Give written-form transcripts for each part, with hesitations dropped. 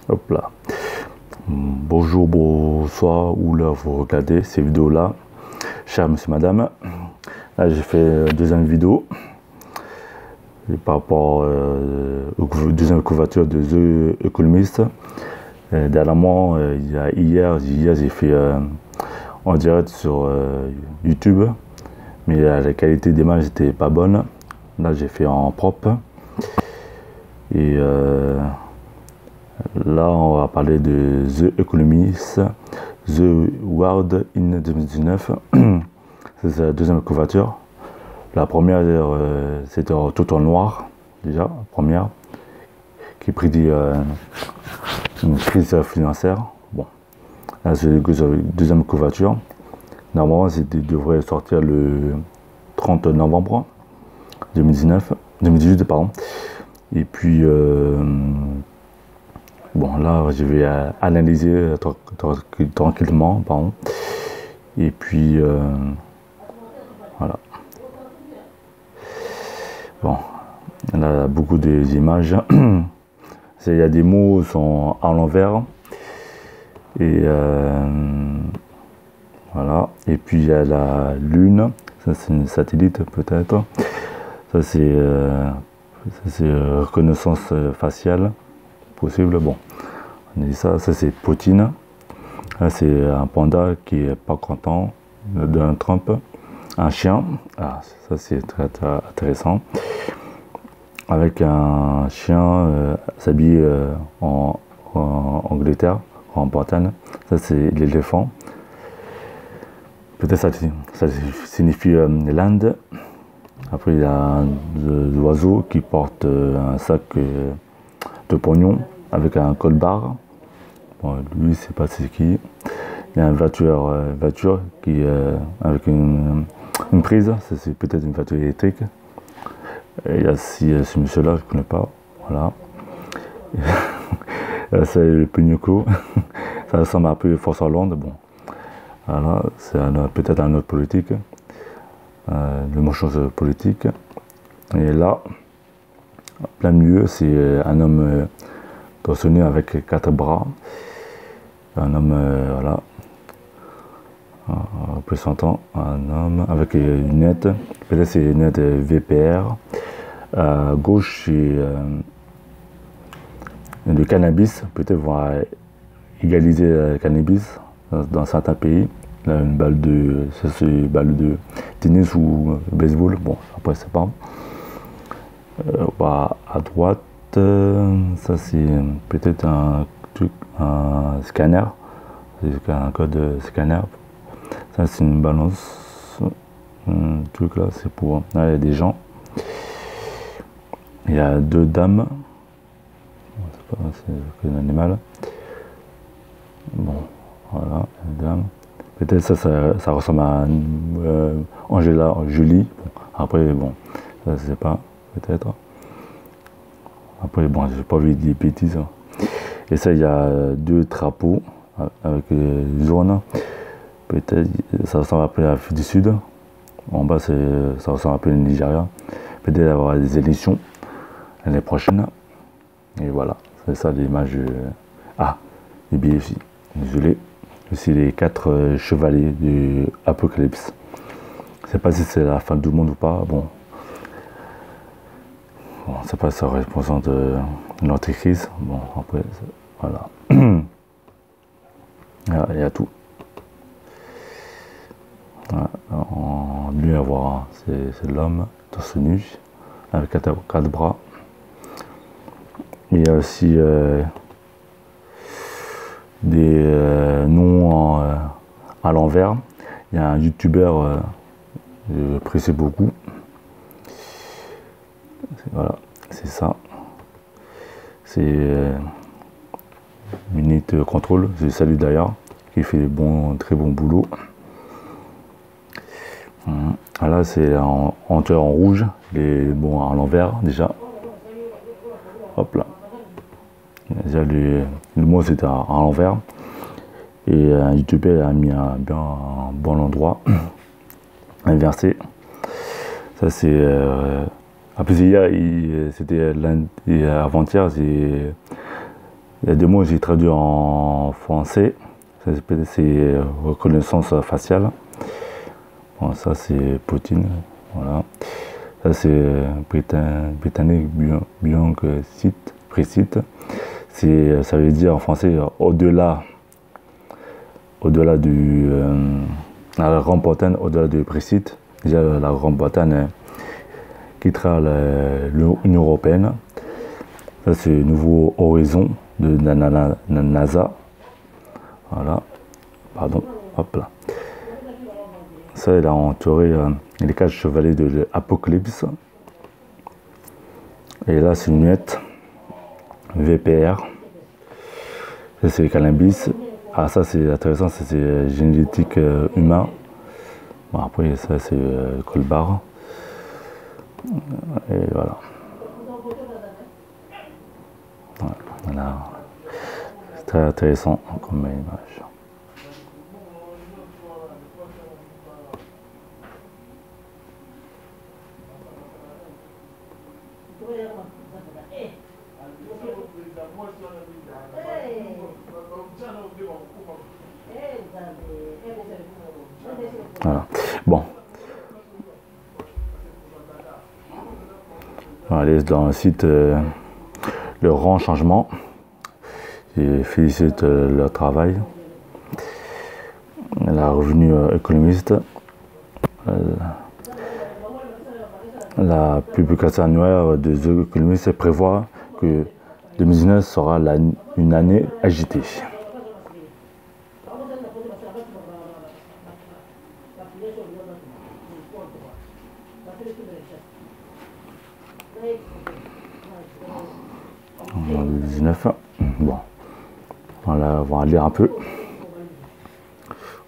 Hop là. Bonjour, bonsoir, où là vous regardez ces vidéos-là. Cher monsieur, madame. Là, j'ai fait deuxième vidéo. Et par rapport aux deuxième couverture de The Economist. Dernièrement, hier, j'ai fait en direct sur YouTube. Mais la qualité d'image n'était pas bonne. Là, j'ai fait en propre. Et là, on va parler de The Economist, The World in 2019. C'est la deuxième couverture. La première, c'était tout en noir, déjà, première, qui prédit une crise financière. Bon, là, c'est la deuxième couverture. Normalement, devrait sortir le 30 novembre 2018, pardon. Et puis, bon, là, je vais analyser tranquillement, pardon. Et puis, voilà. Bon, là, beaucoup d'images. Il y a des mots qui sont à l'envers. Et voilà. Et puis, il y a la Lune. Ça, c'est une satellite, peut-être. Ça, c'est reconnaissance faciale possible. Bon, on dit ça. Ça, c'est Poutine. Là, c'est un panda qui est pas content de Donald Trump. Un chien. Ah, ça, c'est très, très intéressant. Avec un chien s'habillé en Angleterre, en Bretagne. Ça, c'est l'éléphant. Peut-être ça signifie l'Inde. Après, il y a l'oiseau qui porte un sac de pognon avec un col-barre. Bon, lui, c'est pas c'est qui. Il y a une voiture qui avec une prise. C'est peut-être une voiture électrique. Et il y a ce monsieur-là, je ne connais pas. Voilà. C'est le Pugnoco. Ça ressemble un peu à Force Hollande. Bon. Voilà, c'est peut-être un autre politique. Le mot chose politique. Et là, plein milieu, c'est un homme torse nu avec 4 bras. Un homme, voilà. Représentant un homme avec une lunette. Peut-être c'est une lunette VPR. À gauche, c'est le cannabis. Peut-être vont égaliser le cannabis dans certains pays. Là, une balle de tennis ou baseball. Bon, après, c'est pas. À droite, ça c'est peut-être un truc, un scanner. C'est un code scanner. Ça, c'est une balance. Un truc là, c'est pour. Là, il y a des gens. Il y a 2 dames. C'est un animal. Bon, voilà, une dame. Peut-être ça ressemble à Angela Jolie. Bon, après, bon, ça, je sais pas, peut-être. Après, bon, j'ai pas vu des bêtises. Et ça, il y a 2 drapeaux avec des zones. Peut-être, ça ressemble un peu à l'Afrique du Sud. En bas, ça ressemble un peu au Nigeria. Peut-être y avoir des élections l'année prochaine. Et voilà, c'est ça l'image. Ah, les billets aussi. Désolé. Aussi les 4 chevaliers de Apocalypse. Je ne sais pas si c'est la fin du monde ou pas. Bon, je ne sais pas si ça représente l'antéchrist. Bon, après, voilà. Il y a tout. Voilà, lui à voir, c'est l'homme torse nu avec 4 bras. Il y a aussi des noms à l'envers. Il y a un youtubeur, je apprécie beaucoup. Voilà, c'est ça. C'est Minute Control, je salue d'ailleurs, qui fait très bon boulot. Là, c'est en rouge, bon à l'envers déjà. Hop là. Déjà, le mot c'était à l'envers. Et un youtubeur a mis un bon endroit. Inversé. Ça, c'est. Après, hier, c'était avant-hier, Il y a des mots que j'ai traduits en français. C'est reconnaissance faciale. Bon, ça c'est Poutine. Voilà. Ça c'est britannique Brexit. Ça veut dire en français au-delà du la Grande-Bretagne, au-delà du Brexit. Déjà la Grande-Bretagne quittera l'Union européenne. Ça c'est le nouveau horizon de la NASA. Voilà. Pardon. Hop là. Ça, il a entouré les 4 chevaliers de l'Apocalypse. Et là, c'est une lunette VPR. Ça, c'est le cannabis. Ah, ça, c'est intéressant. C'est génétique humain. Bon, après, ça, c'est le colbar. Et voilà. Voilà. C'est très intéressant comme image. Voilà. Bon. On va aller dans le site Le Grand Changement. Je félicite leur travail. La revenu économiste. La publication annuelle de The Economist prévoit que 2019 sera une année agitée. En 2019, bon, on va lire un peu.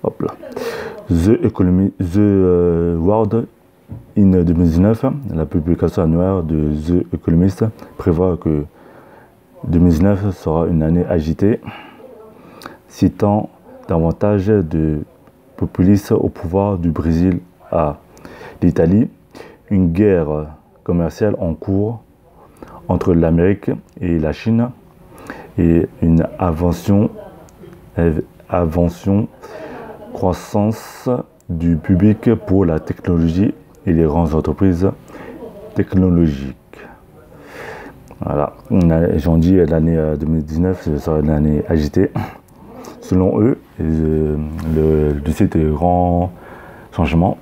Hop là. The World in 2019, la publication annuelle de The Economist prévoit que 2019 sera une année agitée, citant davantage de populistes au pouvoir du Brésil à l'Italie, une guerre commerciale en cours entre l'Amérique et la Chine et une invention croissance du public pour la technologie et les grandes entreprises technologiques. Voilà, j'en dis l'année 2019, ce sera une année agitée. Selon eux, le site est grand changement.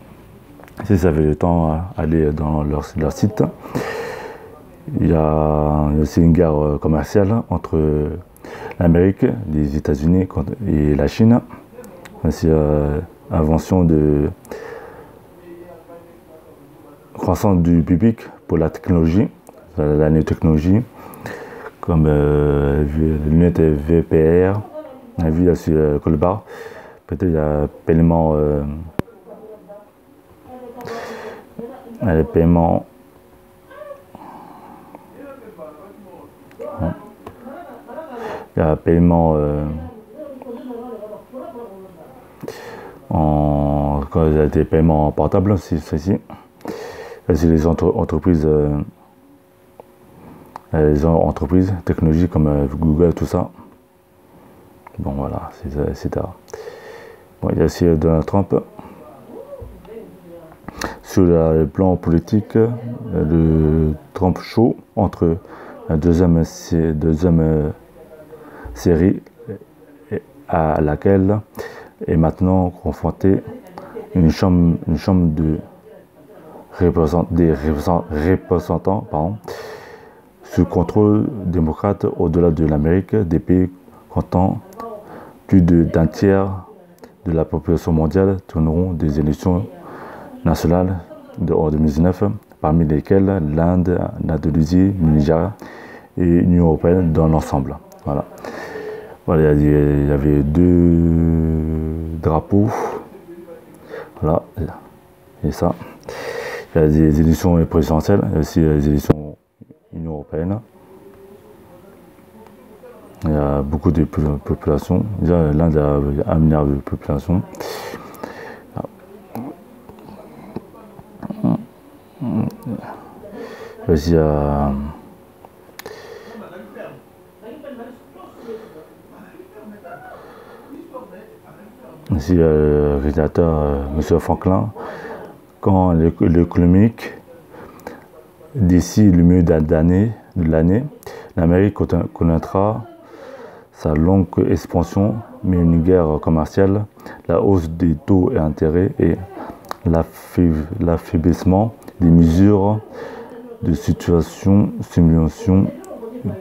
Si vous avez le temps, aller dans leur site. Il y a aussi une guerre commerciale entre l'Amérique, les États-Unis et la Chine. Aussi invention de croissance du public pour la technologie, la technologie, comme lunettes VPR, on a vu sur le colbar. Peut-être il y a paiement, paiement. Il y a paiement quand il y a des paiements portables, c'est ceci. C'est les entreprises, technologiques comme Google, tout ça. Bon voilà, etc. Bon, il y a aussi Donald Trump. Sur le plan politique, le Trump Show entre la deuxième série à laquelle est maintenant confrontée une chambre des représentants sous contrôle démocrate au-delà de l'Amérique, des pays comptant plus d'un tiers de la population mondiale tourneront des élections nationales en 2019, parmi lesquelles l'Inde, l'Indonésie, le Nigeria et l'Union européenne dans l'ensemble. Voilà. Voilà, il y avait 2 drapeaux. Voilà, et ça. Il y a des élections présidentielles, il y a aussi des élections Union européenne. Il y a beaucoup de populations. Déjà, l'Inde a 1 milliard de population. Il y a aussi Ici, le réalisateur M. Franklin, quand l'économique, d'ici le milieu de l'année, l'Amérique connaîtra sa longue expansion, mais une guerre commerciale, la hausse des taux et intérêts et l'affaiblissement des mesures de simulation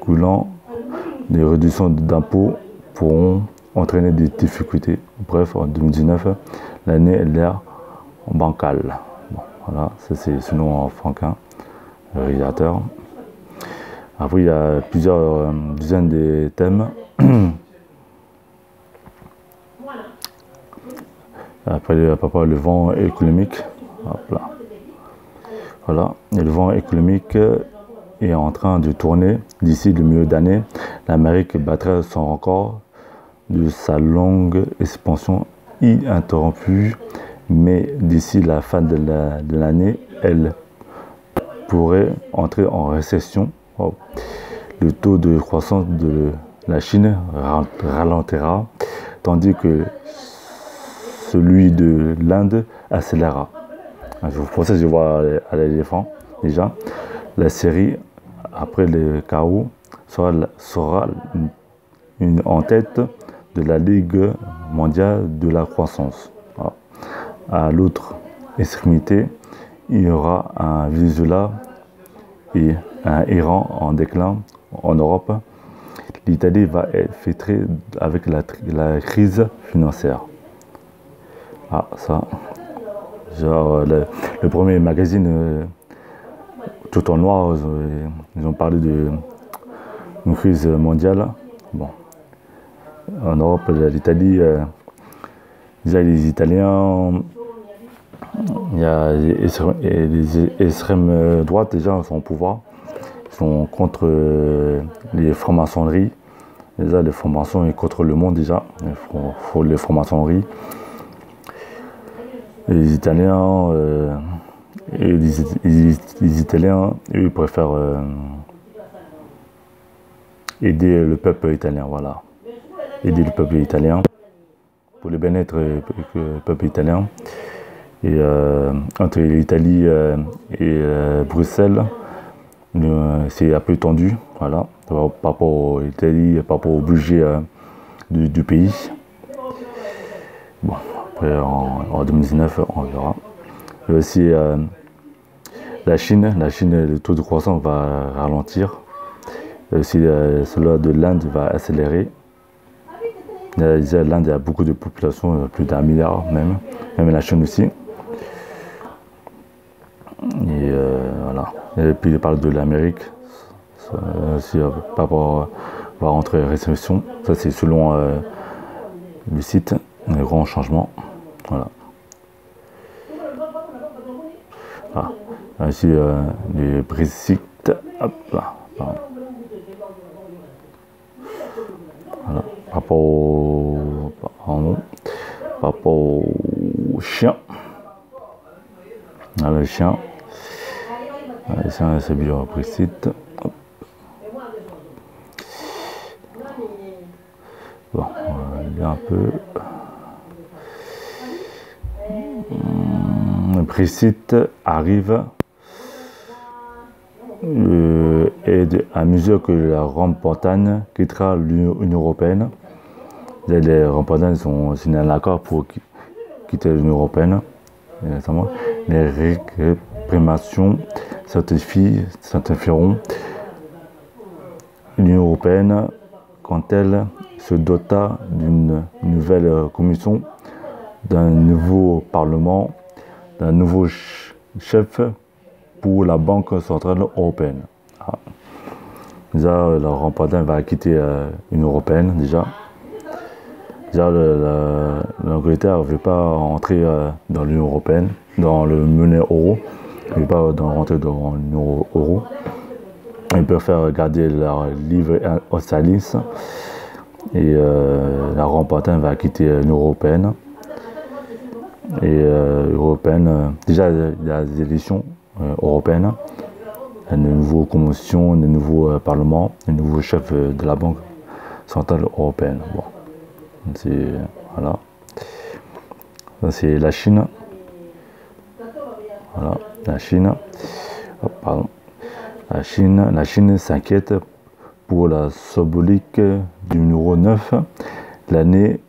coulant des réductions d'impôts pourront entraîner des difficultés. Bref, en 2019, l'année est l'air bancale. Bon, voilà, ça c'est selon Franklin, le réalisateur. Après, il y a plusieurs dizaines de thèmes. Après, le vent économique. Hop là. Voilà, et le vent économique est en train de tourner. D'ici le milieu d'année, l'Amérique battrait son record de sa longue expansion ininterrompue, mais d'ici la fin de l'année, elle pourrait entrer en récession. Wow. Le taux de croissance de la Chine ralentira, tandis que celui de l'Inde accélérera. Je pensais que je vois à l'éléphant déjà. La série, après le chaos, sera en tête de la Ligue mondiale de la croissance. Voilà. À l'autre extrémité, il y aura un Venezuela et un Iran en déclin en Europe. L'Italie va être fêtée avec la crise financière. Ah, ça. Genre, le premier magazine, tout en noir, ils ont parlé d'une crise mondiale. Bon. En Europe, l'Italie, déjà les Italiens, il y a les extrêmes droites déjà sont au pouvoir. Ils sont contre les francs-maçonneries. Déjà, les francs-maçons sont contre le monde déjà. Il faut les francs-maçonneries. Les Italiens les Italiens, eux, ils préfèrent aider le peuple italien, voilà. Aider le peuple italien pour le bien-être du peuple italien. Et entre l'Italie et Bruxelles, c'est un peu tendu, voilà, par rapport à l'Italie, par rapport au budget du pays. Bon, après en 2019, on verra. Et aussi la Chine, le taux de croissance va ralentir. Et aussi celui de l'Inde va accélérer. L'Inde a beaucoup de population, plus d'1 milliard même la Chine aussi. Et voilà. Et puis il parle de l'Amérique. Par rapport va rentrer récession. Ça c'est selon le site. Un grand changement. Voilà. Ah. Ici le Brexit. Hop là. Voilà. Par rapport au chien. Ah, le chien. C'est bien le Brexit. Hop. Bon, on va lire un peu. Le Brexit arrive et à mesure que la Grande-Bretagne quittera l'Union européenne. Les Grande-Bretagne ont signé un accord pour quitter l'Union européenne. Les réprimations s'intensifieront. L'Union européenne, quand elle se dota d'une nouvelle commission, d'un nouveau parlement, d'un nouveau chef pour la Banque centrale européenne. Ah. Déjà, la Grande-Bretagne va quitter l'Union européenne, déjà. Déjà, l'Angleterre ne veut pas entrer dans l'Union européenne, dans le monnaie euro. Il ne veut pas rentrer dans l'Union euro. Ils préfèrent garder leur livre australis. Et la Grande-Bretagne va quitter l'Union européenne. Et déjà, il y a des élections européennes. Il y a de nouvelles commissions, de nouveaux parlements, de nouveaux chefs de la Banque centrale européenne. Bon. Voilà. C'est la Chine. Voilà, la Chine. Oh, pardon. La Chine s'inquiète pour la symbolique du numéro 9. L'année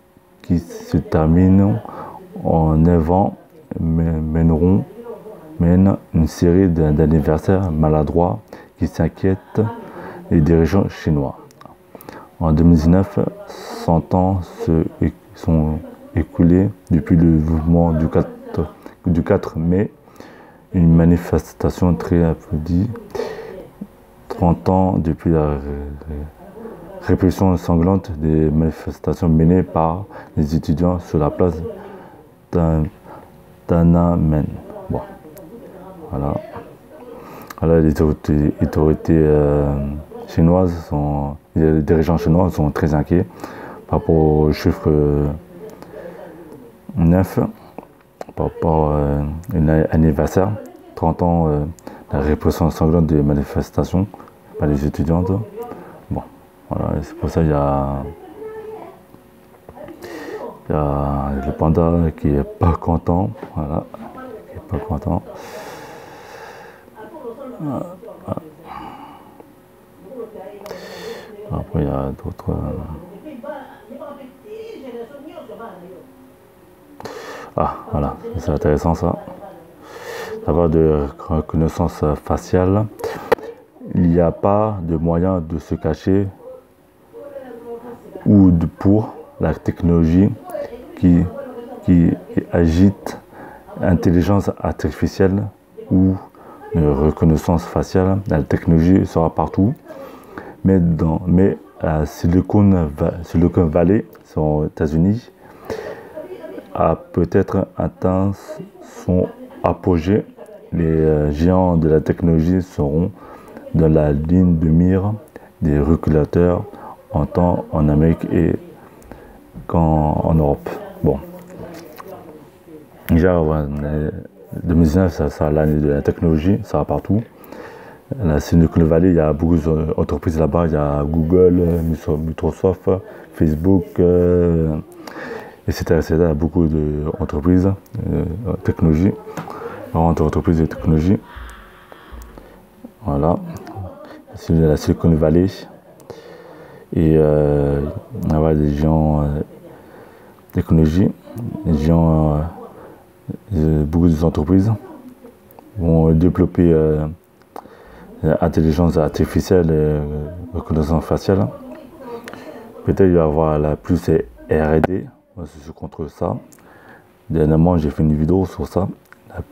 qui se termine en 9 ans mène une série d'anniversaires maladroits qui s'inquiètent les dirigeants chinois. En 2019, 100 ans sont écoulés depuis le mouvement du 4 mai, une manifestation très applaudie. 30 ans depuis la répression sanglante des manifestations menées par les étudiants sur la place Tiananmen. Bon. Voilà. Alors, les autorités chinoises les dirigeants chinois sont très inquiets par rapport au chiffre 9, par rapport à un anniversaire, 30 ans de la répression sanglante des manifestations par les étudiantes. Bon, voilà, c'est pour ça qu'il y a le panda qui est pas content, voilà, qui est pas content. Après, il y a d'autres. Ah, voilà, c'est intéressant ça. D'avoir de reconnaissance faciale. Il n'y a pas de moyen de se cacher ou pour la technologie qui agite l'intelligence artificielle ou la reconnaissance faciale. La technologie sera partout. Mais à Silicon Valley, aux États-Unis, a peut-être atteint son apogée. Les géants de la technologie seront dans la ligne de mire des régulateurs en temps en Amérique et qu'en Europe. Bon. Déjà, 2019, ça sera l'année de la technologie, ça va partout. La Silicon Valley, il y a beaucoup d'entreprises là-bas, il y a Google, Microsoft, Facebook, etc. Il y a beaucoup d'entreprises, technologie, entreprises de technologie. Voilà, c'est la Silicon Valley. Et on va des géants technologie, des géants, beaucoup d'entreprises vont développer intelligence artificielle et reconnaissance faciale. Peut-être il va y avoir la plus R&D, moi je suis contre ça. Dernièrement j'ai fait une vidéo sur ça,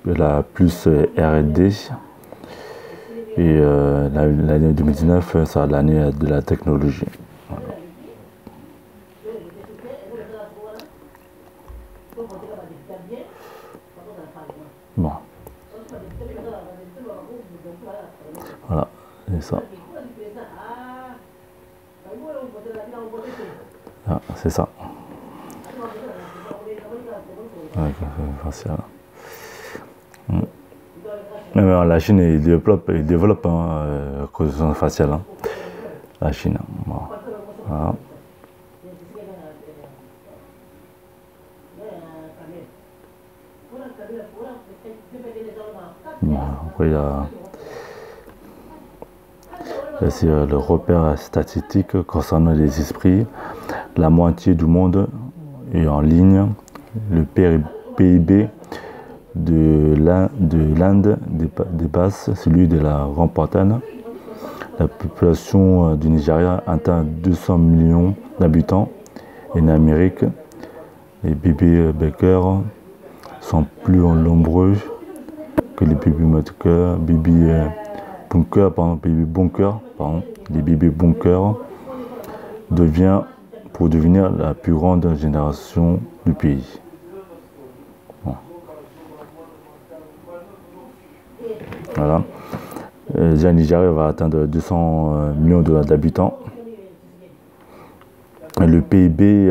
la plus R&D. Et l'année 2019, c'est l'année de la technologie. Voilà. Bon. Voilà, c'est ça. Ah, c'est ça. Facial. Même la Chine, il développe reconnaissance faciale. Hein. La Chine. Bon. Voilà. Bon, après, il y a le repère statistique concernant les esprits. La moitié du monde est en ligne. Le PIB de l'Inde dépasse celui de la Grande-Bretagne. La population du Nigeria atteint 200 millions d'habitants. Et en Amérique, les bébés Baker sont plus nombreux que les bébés Bunker. Les bébés Bunker pour devenir la plus grande génération du pays. Bon. Voilà. Le Nigeria va atteindre 200 millions d'habitants. Le PIB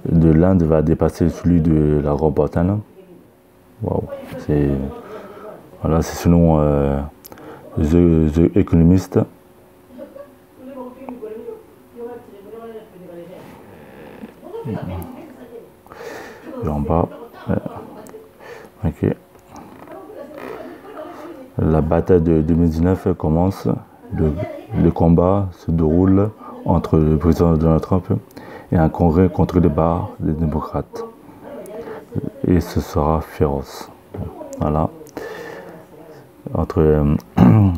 de l'Inde va dépasser celui de la Grande-Bretagne. Wow. C'est selon The Economist. Et en bas, ok. La bataille de 2019 commence. Le combat se déroule entre le président Donald Trump et un congrès contre les barres des démocrates. Et ce sera féroce. Voilà.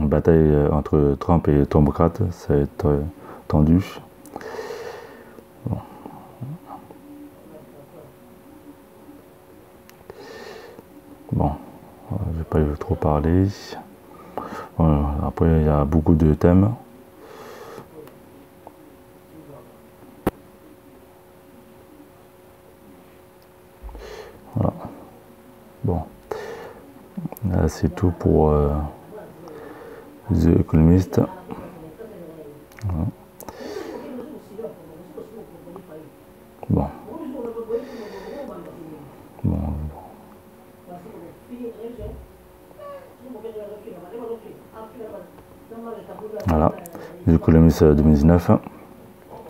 Bataille entre Trump et les démocrates, ça va être tendu. Bon, je vais pas trop parler. Après, il y a beaucoup de thèmes. Voilà. Bon, c'est tout pour The Economist. Voilà. Bon. Bon. Voilà, The Economist 2019.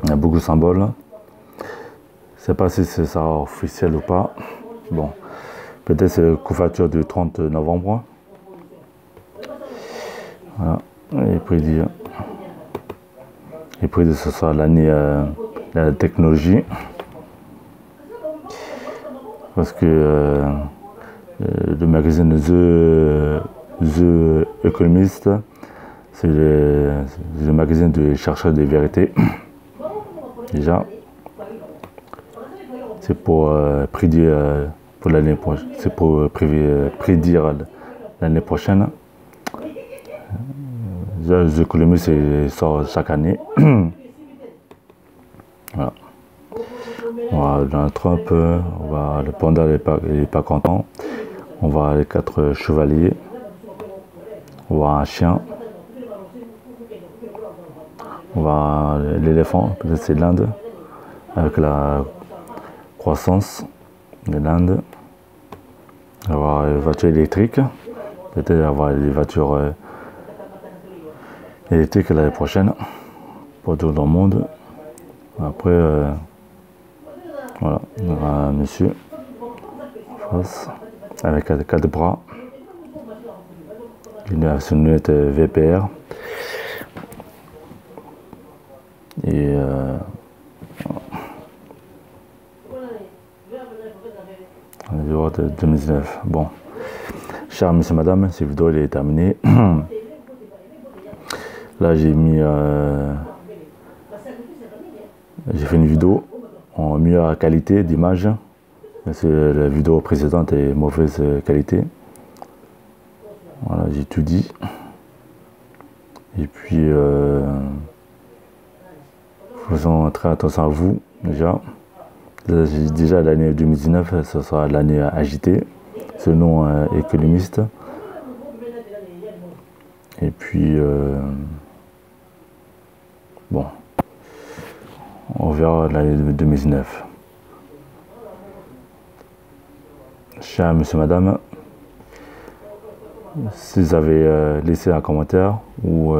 Il y a beaucoup de symboles. Je ne sais pas si c'est ça officiel ou pas. Bon, peut-être c'est la couverture du 30 novembre. Voilà, et prédit que ce sera l'année de la technologie. Parce que le magazine The Economist, c'est le magazine de chercheurs de vérité. Déjà, c'est pour prédire pour l'année prochaine. C'est pour prédire l'année prochaine. The Economist sort chaque année. Voilà. Donald Trump, le panda n'est pas content. On va les 4 chevaliers. On va un chien. On va l'éléphant, peut-être c'est l'Inde, avec la croissance de l'Inde. On va avoir les voitures électriques, peut-être avoir les voitures électriques l'année prochaine, pour tout le monde. Après, voilà, on aura un monsieur face, avec 4 bras. Il a son lunette VPR. Et de 2019. Bon, chers messieurs, madame, cette vidéo est terminée. Là, j'ai fait une vidéo en meilleure qualité d'image, parce que la vidéo précédente est mauvaise qualité. Voilà, j'ai tout dit. Et puis, faisons très attention à vous, déjà. Déjà, l'année 2019, ce sera l'année agitée, selon économiste. Et puis, bon, on verra l'année 2019. Chers monsieur, madame, si vous avez laissé un commentaire ou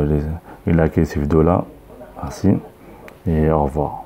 liké cette vidéo-là, merci et au revoir.